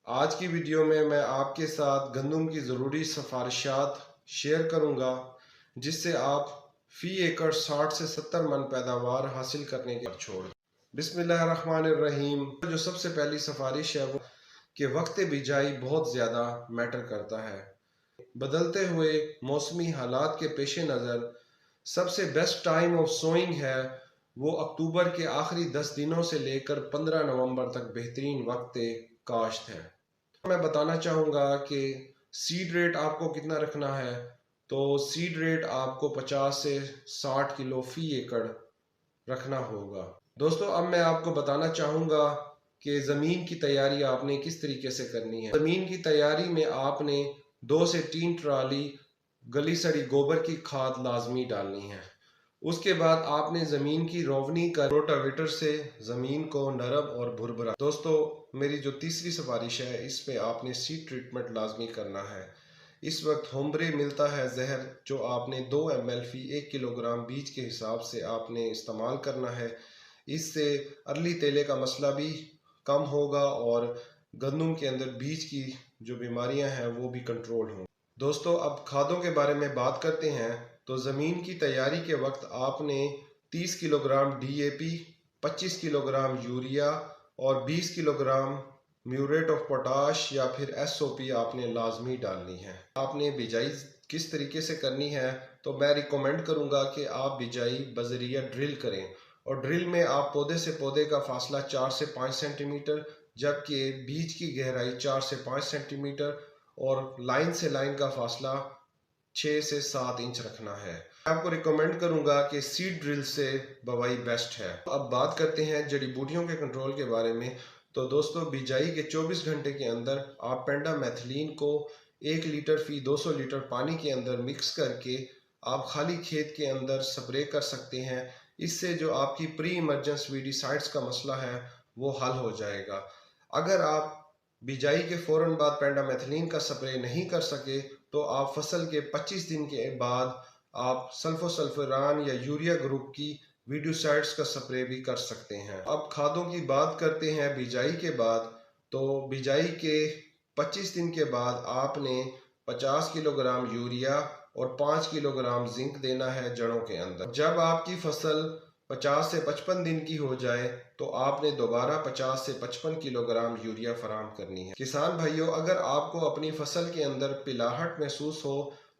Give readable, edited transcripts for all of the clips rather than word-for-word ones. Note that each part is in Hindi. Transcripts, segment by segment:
आज की वीडियो में मैं आपके साथ गंदम की ज़रूरी सिफारिशात शेयर करूंगा जिससे आप फ़ी एकड़ 60 से 70 मन पैदावार हासिल करने के छोड़। बिस्मिल्लाहिर्रहमानिर्रहीम। जो सबसे पहली सिफारिश है वो कि वक्त बिजाई बहुत ज़्यादा मैटर करता है। बदलते हुए मौसमी हालात के पेश नज़र सबसे बेस्ट टाइम ऑफ सोइंग है वो अक्टूबर के आखिरी 10 दिनों से लेकर 15 नवंबर तक बेहतरीन वक्त काश्त है। मैं बताना चाहूँगा कि सीड रेट आपको कितना रखना है। तो सीड रेट आपको 50 से 60 किलो फ़ी एकड़ रखना होगा। दोस्तों, अब मैं आपको बताना चाहूँगा कि ज़मीन की तैयारी आपने किस तरीके से करनी है। ज़मीन की तैयारी में आपने 2 से 3 ट्राली गली सड़ी गोबर की खाद लाजमी डालनी है। उसके बाद आपने ज़मीन की रोवनी कर रोटावेटर से ज़मीन को नरम और भुरभुरा। दोस्तों, मेरी जो तीसरी सिफारिश है इसमें आपने सीड ट्रीटमेंट लाजमी करना है। इस वक्त होम्ब्रे मिलता है जहर, जो आपने 2 ml फ़ी 1 किलोग्राम बीज के हिसाब से आपने इस्तेमाल करना है। इससे अर्ली तेले का मसला भी कम होगा और गंदम के अंदर बीज की जो बीमारियां हैं वो भी कंट्रोल हों। दोस्तों, अब खादों के बारे में बात करते हैं। तो ज़मीन की तैयारी के वक्त आपने 30 किलोग्राम DAP, 25 किलोग्राम यूरिया और 20 किलोग्राम म्यूरेट ऑफ पोटाश या फिर SOP आपने लाजमी डालनी है। आपने बिजाई किस तरीके से करनी है, तो मैं रिकमेंड करूंगा कि आप बिजाई बजरिया ड्रिल करें और ड्रिल में आप पौधे से पौधे का फासला 4 से 5 सेंटीमीटर, जबकि बीज की गहराई 4 से 5 सेंटीमीटर और लाइन से लाइन का फासला 6 से 7 इंच रखना है। मैं आपको रिकमेंड करूंगा कि सीड ड्रिल से बवाई बेस्ट है। अब बात करते हैं जड़ी बूटियों के कंट्रोल के बारे में। तो दोस्तों, बिजाई के 24 घंटे के अंदर आप पेंडामेथिलीन को 1 लीटर फ़ी 200 लीटर पानी के अंदर मिक्स करके आप खाली खेत के अंदर स्प्रे कर सकते हैं। इससे जो आपकी प्री इमरजेंस वीडिसाइड्स का मसला है वो हल हो जाएगा। अगर आप बिजाई के फ़ौरन बाद पेंडामेथिलीन का स्प्रे नहीं कर सके तो आप फसल के 25 दिन के बाद आप सल्फोसल्फरान या यूरिया ग्रुप की वीडियोसाइड्स का स्प्रे भी कर सकते हैं। अब खादों की बात करते हैं बिजाई के बाद। तो बिजाई के 25 दिन के बाद आपने 50 किलोग्राम यूरिया और 5 किलोग्राम जिंक देना है जड़ों के अंदर। जब आपकी फसल 50 से 55 दिन की हो जाए तो आपने दोबारा 50 से 55 किलोग्राम यूरिया फराहम करनी है। किसान भाइयों, अगर आपको अपनी फसल के अंदर पिलाहट महसूस हो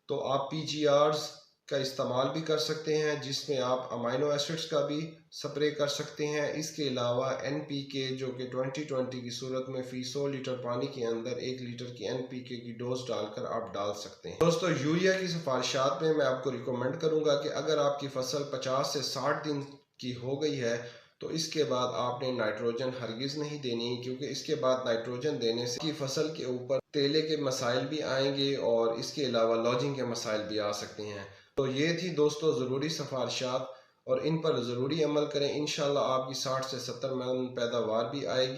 तो आप PGRs का इस्तेमाल भी कर सकते हैं, जिसमें आप अमाइनो एसिड्स का भी स्प्रे कर सकते हैं। इसके अलावा NPK, जो कि 2020 की सूरत में फ़ी 100 लीटर पानी के अंदर 1 लीटर की NPK की डोज डालकर आप डाल सकते हैं। दोस्तों, यूरिया की सिफारिशात में मैं आपको रिकमेंड करूंगा कि अगर आपकी फसल 50 से 60 दिन की हो गई है तो इसके बाद आपने नाइट्रोजन हरगिज नहीं देनी, क्योंकि इसके बाद नाइट्रोजन देने से की फसल के ऊपर तेले के मसाइल भी आएंगे और इसके अलावा लॉजिंग के मसाइल भी आ सकते हैं। तो ये थी दोस्तों ज़रूरी सिफारिशात और इन पर ज़रूरी अमल करें। इंशाल्लाह आपकी 60 से 70 मन पैदावार भी आएगी।